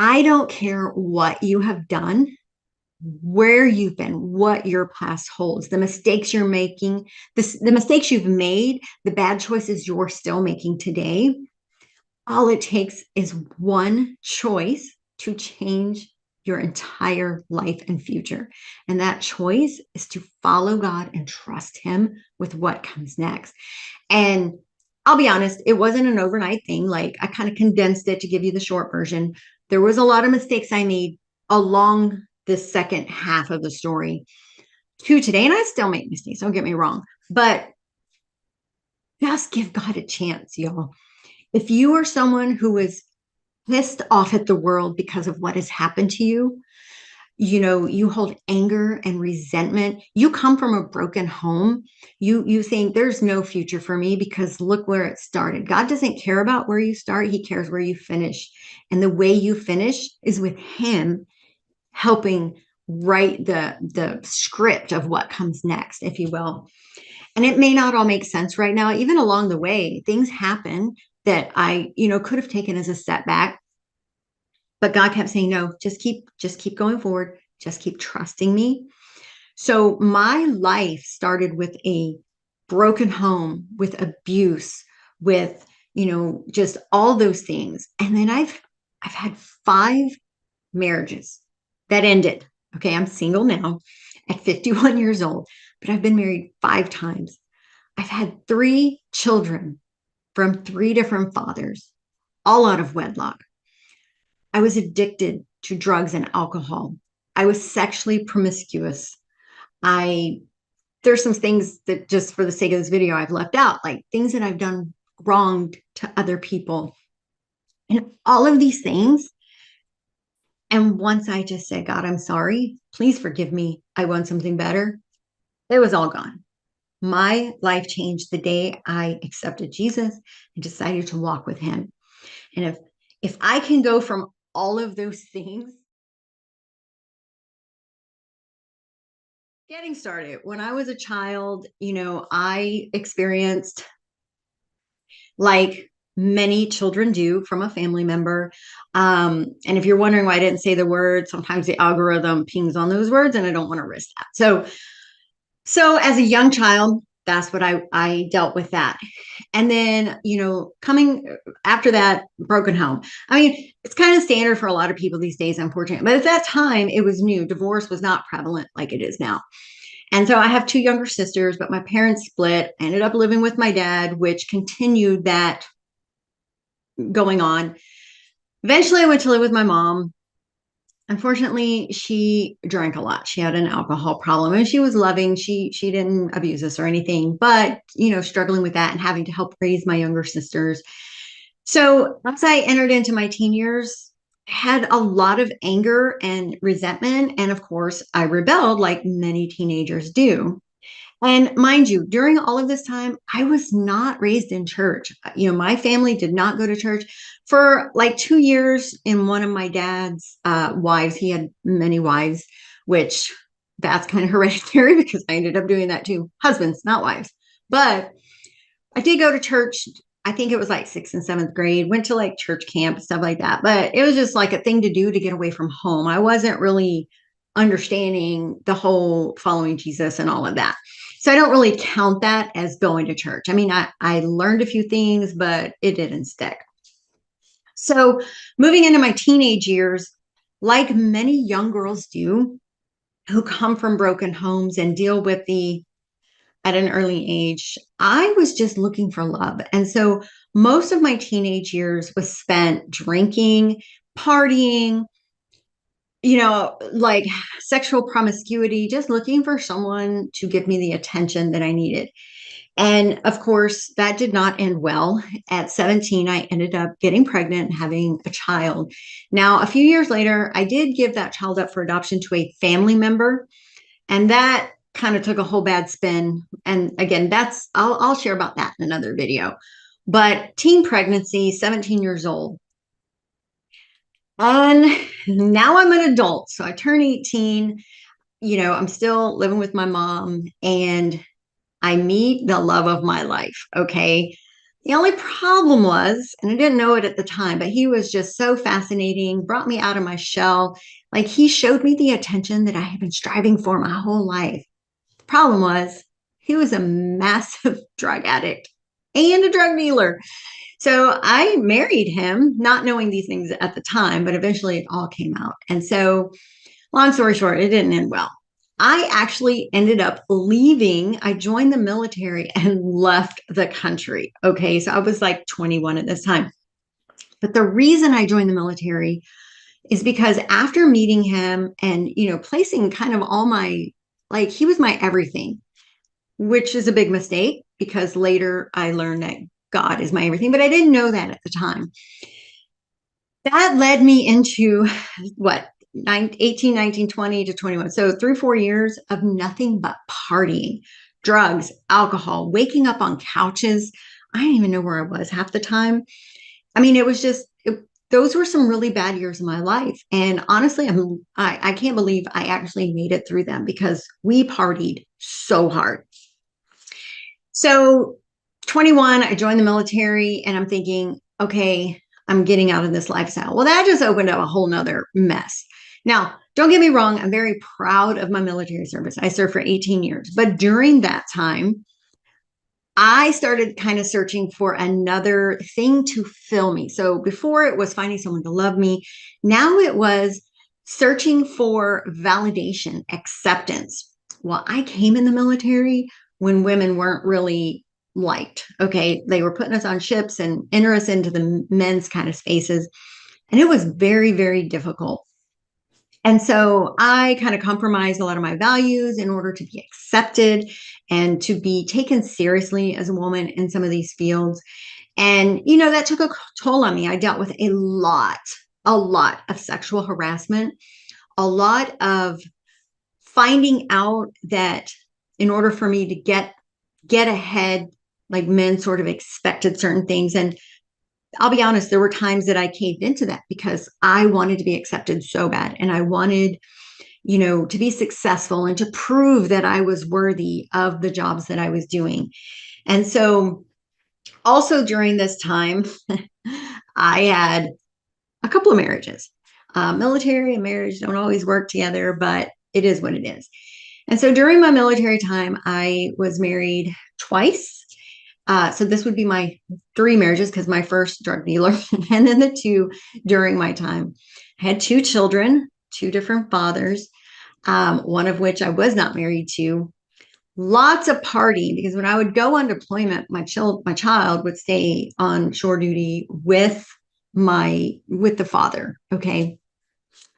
I don't care what you have done, where you've been, what your past holds, the mistakes you're making, the mistakes you've made, the bad choices you're still making today. All it takes is one choice to change your entire life and future. And that choice is to follow God and trust Him with what comes next. And I'll be honest, it wasn't an overnight thing. Like I kind of condensed it to give you the short version. There was a lot of mistakes I made along the second half of the story to today. And I still make mistakes, don't get me wrong. But just give God a chance, y'all. If you are someone who is pissed off at the world because of what has happened to you, you hold anger and resentment, you come from a broken home, you think there's no future for me because look where it started. God doesn't care about where you start, He cares where you finish. And the way you finish is with Him helping write the script of what comes next, if you will. And it may not all make sense right now. Even along the way, things happen that I, could have taken as a setback. But God kept saying, no, just keep going forward. Just keep trusting me. So my life started with a broken home, with abuse, with, just all those things. And then I've had 5 marriages that ended. Okay, I'm single now at 51 years old, but I've been married 5 times. I've had 3 children from 3 different fathers, all out of wedlock. I was addicted to drugs and alcohol. I was sexually promiscuous. I There's some things that just for the sake of this video I've left out, like things that I've done wrong to other people. And all of these things. And once I just said, God, I'm sorry. Please forgive me. I want something better. It was all gone. My life changed the day I accepted Jesus and decided to walk with Him. And if I can go from all of those things, getting started, when I was a child, I experienced, like many children do, from a family member. And if you're wondering why I didn't say the word, sometimes the algorithm pings on those words and I don't want to risk that. So as a young child, that's what I dealt with that. And then, coming after that, broken home. I mean, it's kind of standard for a lot of people these days, unfortunately. But at that time, it was new. Divorce was not prevalent like it is now. And so I have 2 younger sisters, but my parents split. I ended up living with my dad, which continued that going on. Eventually, I went to live with my mom. Unfortunately, she drank a lot. She had an alcohol problem and she was loving. She didn't abuse us or anything, but struggling with that and having to help raise my younger sisters. So once I entered into my teen years, I had a lot of anger and resentment. And of course, I rebelled like many teenagers do. And mind you, during all of this time, I was not raised in church. My family did not go to church for like 2 years. In one of my dad's wives, he had many wives, which that's kind of hereditary because I ended up doing that too. Husbands, not wives. But I did go to church. I think it was like 6th and 7th grade, went to like church camp, stuff like that. But it was just like a thing to do to get away from home. I wasn't really understanding the whole following Jesus and all of that. So I don't really count that as going to church. I mean, I learned a few things, but it didn't stick. So moving into my teenage years, like many young girls do who come from broken homes and deal with at an early age, I was just looking for love. And so most of my teenage years was spent drinking, partying, like sexual promiscuity, just looking for someone to give me the attention that I needed. And of course, that did not end well. At 17, I ended up getting pregnant and having a child. Now, a few years later, I did give that child up for adoption to a family member. And that kind of took a whole bad spin. And again, I'll share about that in another video. But teen pregnancy, 17 years old. And now I'm an adult. So I turn 18. I'm still living with my mom and I meet the love of my life. Okay. The only problem was, and I didn't know it at the time, but he was just so fascinating, brought me out of my shell. Like he showed me the attention that I had been striving for my whole life. The problem was, he was a massive drug addict and a drug dealer. So I married him, not knowing these things at the time, but eventually it all came out. And so, long story short, it didn't end well. I actually ended up leaving. I joined the military and left the country. Okay. So I was like 21 at this time. But the reason I joined the military is because after meeting him and, placing kind of all my, like, he was my everything, which is a big mistake because later I learned that God is my everything, but I didn't know that at the time. That led me into what, 18, 19, 20 to 21. So 3, 4 years of nothing but partying, drugs, alcohol, waking up on couches. I didn't even know where I was half the time. I mean, it was just, those were some really bad years of my life. And honestly, I can't believe I actually made it through them because we partied so hard. So 21, I joined the military and I'm thinking, okay, I'm getting out of this lifestyle. Well, that just opened up a whole nother mess. Now, don't get me wrong, I'm very proud of my military service. I served for 18 years, but during that time, I started kind of searching for another thing to fill me. So before it was finding someone to love me, now it was searching for validation, acceptance. Well, I came in the military when women weren't really liked. Okay. They were putting us on ships and enter us into the men's kind of spaces. And it was very, very difficult. And so I kind of compromised a lot of my values in order to be accepted and to be taken seriously as a woman in some of these fields. And, that took a toll on me. I dealt with a lot of sexual harassment, a lot of finding out that in order for me to get ahead, like men sort of expected certain things. And I'll be honest, there were times that I caved into that because I wanted to be accepted so bad. And I wanted, to be successful and to prove that I was worthy of the jobs that I was doing. And so also during this time, I had a couple of marriages. Military and marriage don't always work together, but it is what it is. And so during my military time, I was married twice. So this would be my 3 marriages because my first drug dealer and then the 2 during my time. I had 2 children, 2 different fathers, one of which I was not married to. Lots of partying because when I would go on deployment, my child would stay on shore duty with the father. Okay.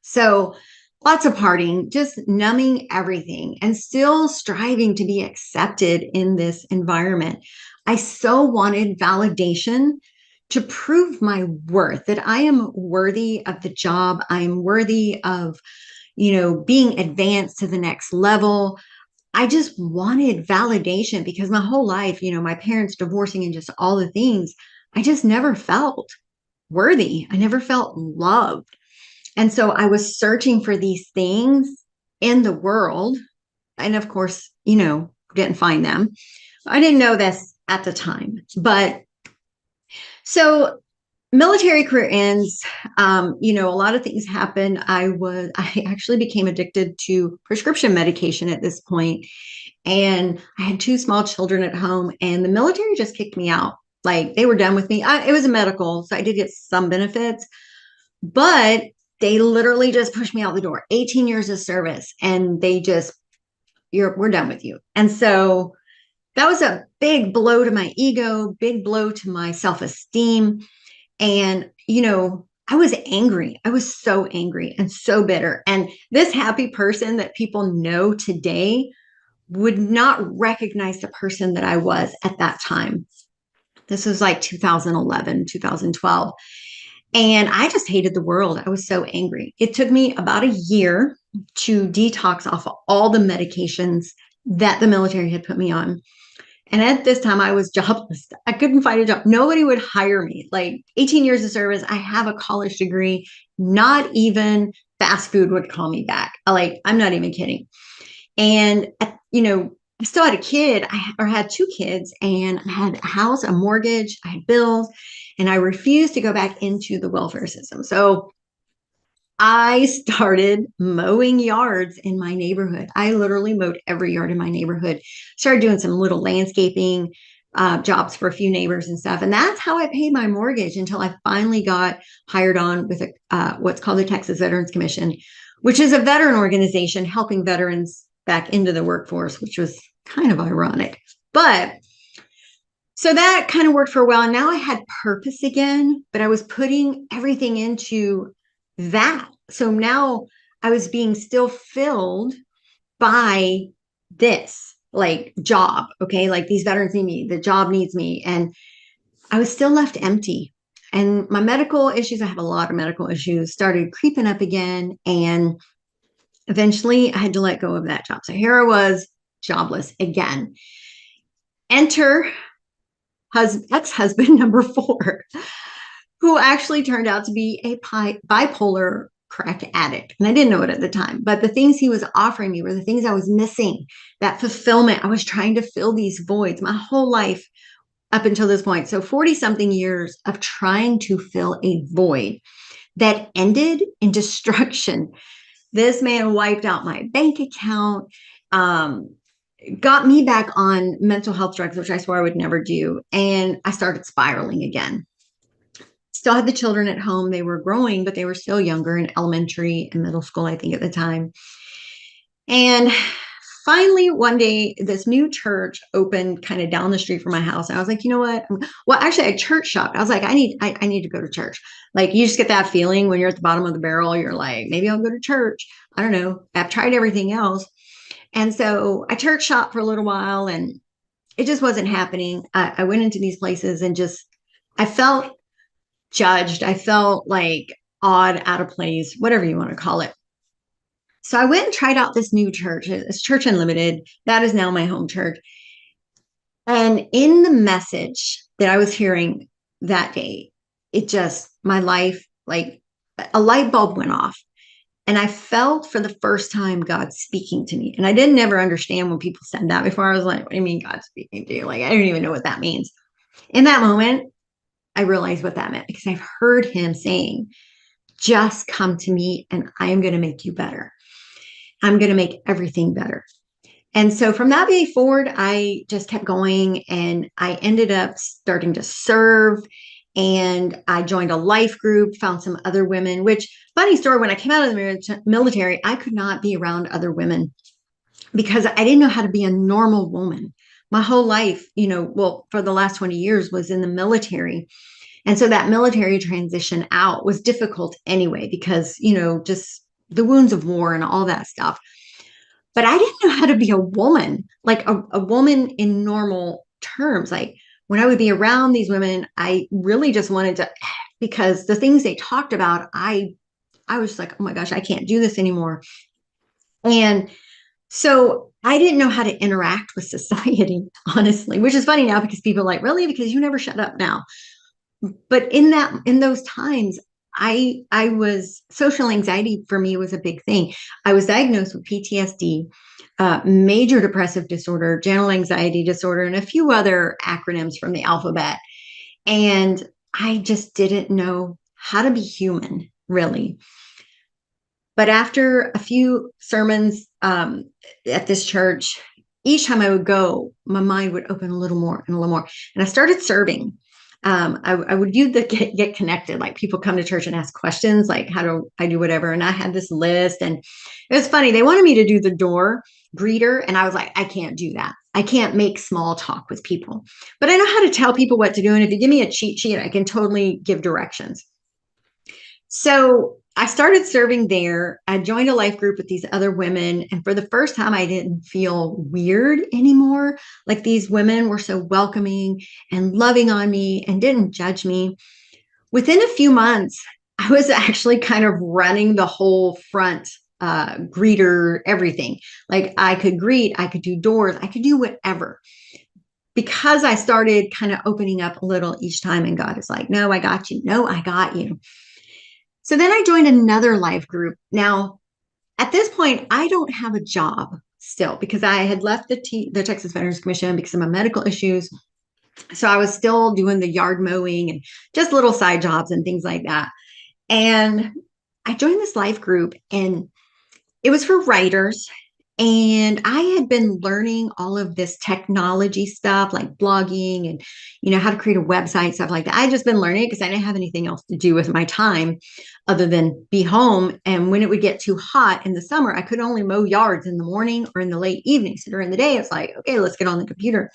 So lots of partying, just numbing everything and still striving to be accepted in this environment. I so wanted validation to prove my worth, that I am worthy of the job. I'm worthy of, being advanced to the next level. I just wanted validation because my whole life, my parents divorcing and just all the things, I just never felt worthy. I never felt loved. And so I was searching for these things in the world. And of course, didn't find them. I didn't know this at the time. But so military career ends, a lot of things happened. I actually became addicted to prescription medication at this point. And I had 2 small children at home and the military just kicked me out. Like they were done with me. It was a medical, so I did get some benefits, but they literally just pushed me out the door. 18 years of service. And they just, we're done with you. And so that was a big blow to my ego, big blow to my self-esteem. And, I was angry. I was so angry and so bitter. And this happy person that people know today would not recognize the person that I was at that time. This was like 2011, 2012. And I just hated the world. I was so angry. It took me about a year to detox off of all the medications that the military had put me on. And at this time, I was jobless. I couldn't find a job. Nobody would hire me. Like 18 years of service, I have a college degree. Not even fast food would call me back. I'm not even kidding. And, I still had a kid, or had two kids, and I had a house, a mortgage, I had bills, and I refused to go back into the welfare system. So I started mowing yards in my neighborhood. I literally mowed every yard in my neighborhood. Started doing some little landscaping jobs for a few neighbors and stuff. And that's how I paid my mortgage until I finally got hired on with what's called the Texas Veterans Commission, which is a veteran organization helping veterans back into the workforce, which was kind of ironic. But so that kind of worked for a while. And now I had purpose again, but I was putting everything into that. So now I was being still filled by this like job. Okay. Like these veterans need me, the job needs me. And I was still left empty. And my medical issues, I have a lot of medical issues, started creeping up again. And eventually I had to let go of that job. So here I was, jobless again. Enter ex-husband number 4, who actually turned out to be a bipolar crack addict. And I didn't know it at the time, but the things he was offering me were the things I was missing, that fulfillment. I was trying to fill these voids my whole life up until this point. So 40 something years of trying to fill a void that ended in destruction. This man wiped out my bank account, got me back on mental health drugs, which I swore I would never do. And I started spiraling again. Still had the children at home. They were growing, but they were still younger, in elementary and middle school, I think, at the time. And finally, one day, this new church opened kind of down the street from my house. And I was like, you know what? Well, actually, I church shopped. I was like, I need to go to church. Like, you just get that feeling when you're at the bottom of the barrel. You're like, maybe I'll go to church. I don't know. I've tried everything else. And so I church shopped for a little while, and it just wasn't happening. I went into these places and just, I felt judged. I felt like odd, out of place, whatever you want to call it. So I went and tried out this new church. It's Church Unlimited. That is now my home church. And in the message that I was hearing that day, it just, my life, like a light bulb went off. And I felt for the first time God speaking to me. And I didn't ever understand when people said that before. I was like, what do you mean God speaking to you? Like, I don't even know what that means. In that moment, I realized what that meant, because I've heard him saying, just come to me and I am going to make you better. I'm going to make everything better. And so from that day forward, I just kept going, and I ended up starting to serve. And I joined a life group, found some other women, which, funny story, when I came out of the military, I could not be around other women because I didn't know how to be a normal woman. My whole life, well, for the last 20 years was in the military. And so that military transition out was difficult anyway, because, just the wounds of war and all that stuff. But I didn't know how to be a woman, like a woman in normal terms. Like when I would be around these women, I really just wanted to, because the things they talked about, I was like, oh my gosh, I can't do this anymore. And so I didn't know how to interact with society, honestly, which is funny now because people are like, really? Because you never shut up now. But in those times, I was, social anxiety for me was a big thing. I was diagnosed with PTSD, major depressive disorder, general anxiety disorder, and a few other acronyms from the alphabet. And I just didn't know how to be human, really. But after a few sermons at this church, each time I would go, my mind would open a little more and a little more. And I started serving. I would use the get connected, like people come to church and ask questions, like how do I do whatever. And I had this list, and it was funny. They wanted me to do the door greeter. And I was like, I can't do that. I can't make small talk with people, but I know how to tell people what to do. And if you give me a cheat sheet, I can totally give directions. So I started serving there. I joined a life group with these other women. And for the first time, I didn't feel weird anymore. Like these women were so welcoming and loving on me and didn't judge me. Within a few months, I was actually kind of running the whole front, greeter, everything. Like I could greet, I could do doors, I could do whatever. Because I started kind of opening up a little each time, and God is like, no, I got you. No, I got you. So then I joined another life group. Now, at this point, I don't have a job. still, because I had left the Texas Veterans Commission because of my medical issues. So I was still doing the yard mowing and just little side jobs and things like that. And I joined this life group, and it was for writers. And I had been learning all of this technology stuff like blogging and, how to create a website, stuff like that. I just been learning it because I didn't have anything else to do with my time other than be home. And when it would get too hot in the summer, I could only mow yards in the morning or in the late evening. So during the day, it's like, okay, let's get on the computer.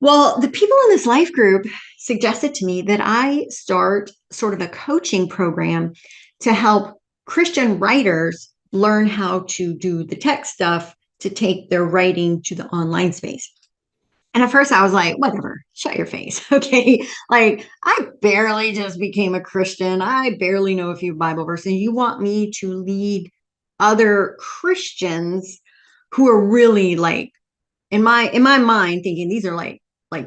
Well, the people in this life group suggested to me that I start sort of a coaching program to help Christian writers learn how to do the tech stuff to take their writing to the online space. And at first I was like, whatever, shut your face. Okay. Like, I barely just became a Christian. I barely know a few Bible verses. You want me to lead other Christians who are really like, in my mind, thinking these are like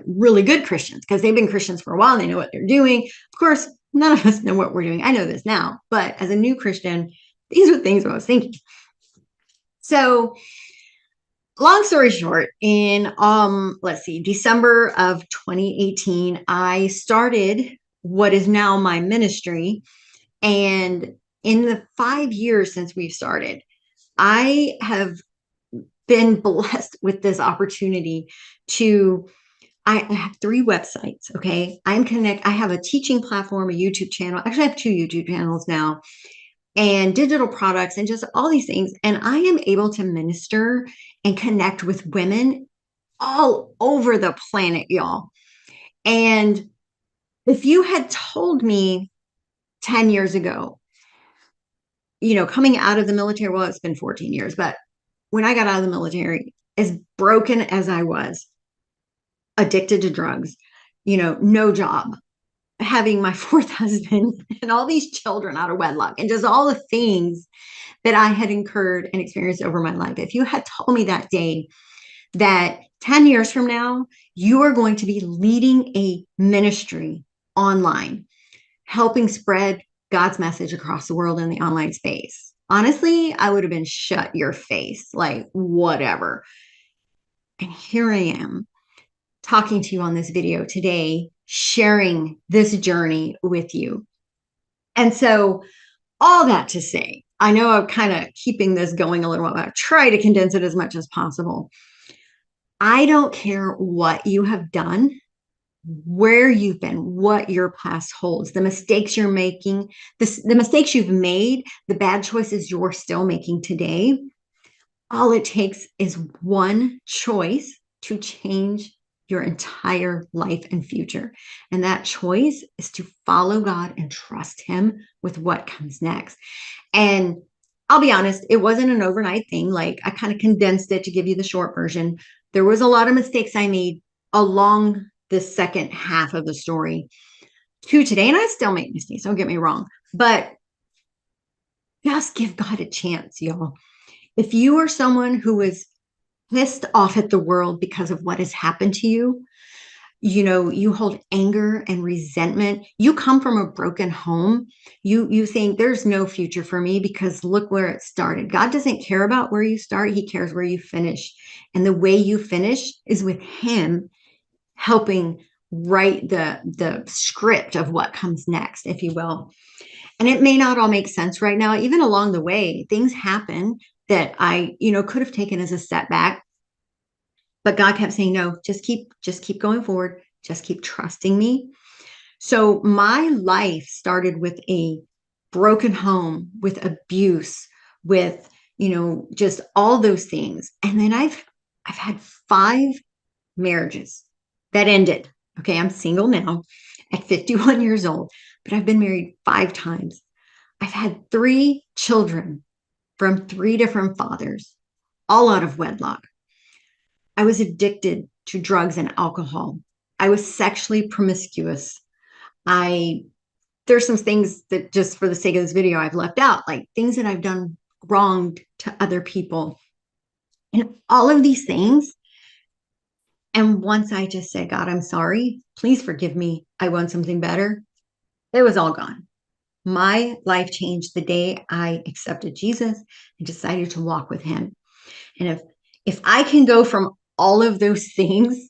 really good Christians because they've been Christians for a while and they know what they're doing. Of course, none of us know what we're doing. I know this now, but as a new Christian, these are things I was thinking. So long story short, in let's see, December of 2018, I started what is now my ministry. And in the 5 years since we've started, I have been blessed with this opportunity to I have 3 websites. Okay. I have a teaching platform, a YouTube channel. Actually, I have 2 YouTube channels now, and digital products and just all these things. And I am able to minister and connect with women all over the planet, y'all. And if you had told me 10 years ago, coming out of the military, well, it's been 14 years, but when I got out of the military, as broken as I was, addicted to drugs, no job, having my 4th husband and all these children out of wedlock, and just all the things that I had incurred and experienced over my life. If you had told me that day that 10 years from now, you are going to be leading a ministry online, helping spread God's message across the world in the online space, honestly, I would have been shut your face, like whatever. And here I am talking to you on this video today, sharing this journey with you. And so all that to say, I know I'm kind of keeping this going a little while, but I try to condense it as much as possible. I don't care what you have done, where you've been, what your past holds, the mistakes you're making, the mistakes you've made, the bad choices you're still making today. All it takes is one choice to change your entire life and future. And that choice is to follow God and trust Him with what comes next. And I'll be honest, it wasn't an overnight thing. Like, I kind of condensed it to give you the short version. There was a lot of mistakes I made along the second half of the story to today. And I still make mistakes, don't get me wrong, but just give God a chance, y'all. If you are someone who is pissed off at the world because of what has happened to you, you hold anger and resentment, you come from a broken home, you think there's no future for me because look where it started. God doesn't care about where you start, He cares where you finish. And the way you finish is with Him helping write the script of what comes next, if you will. And it may not all make sense right now. Even along the way, things happen that I, could have taken as a setback. But God kept saying, no, just keep going forward. Just keep trusting me. So my life started with a broken home, with abuse, with, just all those things. And then I've had 5 marriages that ended. Okay, I'm single now at 51 years old, but I've been married 5 times. I've had 3 children from 3 different fathers, all out of wedlock. I was addicted to drugs and alcohol. I was sexually promiscuous. There's some things that just for the sake of this video, I've left out, like things that I've done wrong to other people and all of these things. And once I just said, God, I'm sorry, please forgive me, I want something better, it was all gone. My life changed the day I accepted Jesus and decided to walk with Him. And if I can go from all of those things,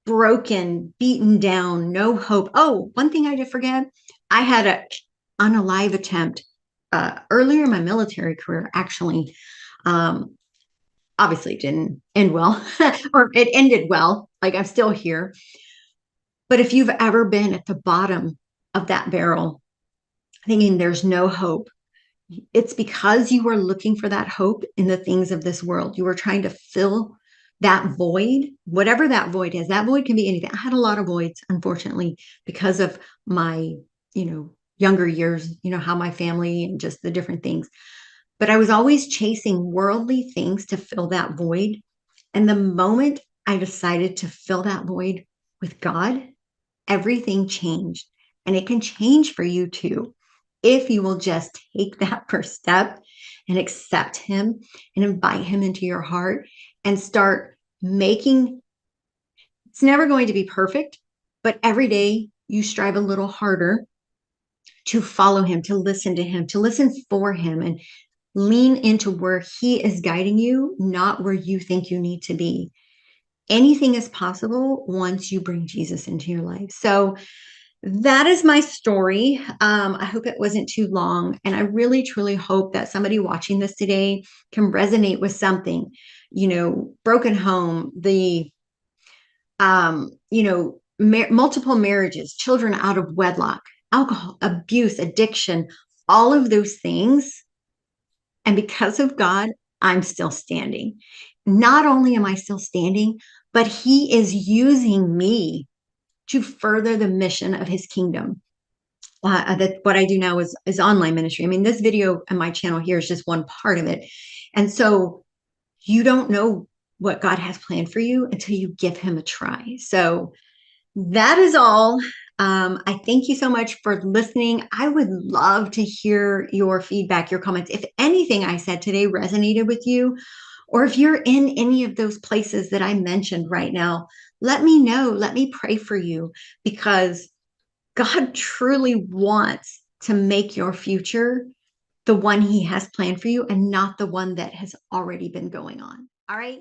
broken, beaten down, no hope. Oh, one thing I did forget, I had a unalive attempt earlier in my military career, actually. Um, Obviously it didn't end well, or it ended well. Like I'm still here. But if you've ever been at the bottom of that barrel, thinking there's no hope, it's because you were looking for that hope in the things of this world. You were trying to fill that void, whatever that void is. That void can be anything. I had a lot of voids, unfortunately, because of my, younger years, how my family and just the different things. But I was always chasing worldly things to fill that void. And the moment I decided to fill that void with God, everything changed. And it can change for you too if you will just take that first step and accept Him and invite Him into your heart and start making. It's never going to be perfect, but every day you strive a little harder to follow Him, to listen to Him, to listen for Him, and lean into where He is guiding you, not where you think you need to be. Anything is possible once you bring Jesus into your life. So that is my story. I hope it wasn't too long. And I really, truly hope that somebody watching this today can resonate with something, broken home, the, multiple marriages, children out of wedlock, alcohol, abuse, addiction, all of those things. And because of God, I'm still standing. Not only am I still standing, but He is using me to further the mission of His kingdom. That what I do now is online ministry. I mean, this video and my channel here is just one part of it. And so you don't know what God has planned for you until you give Him a try. So that is all. I thank you so much for listening. I would love to hear your feedback, your comments. If anything I said today resonated with you, or if you're in any of those places that I mentioned right now, let me know. Let me pray for you, because God truly wants to make your future the one He has planned for you and not the one that has already been going on. All right.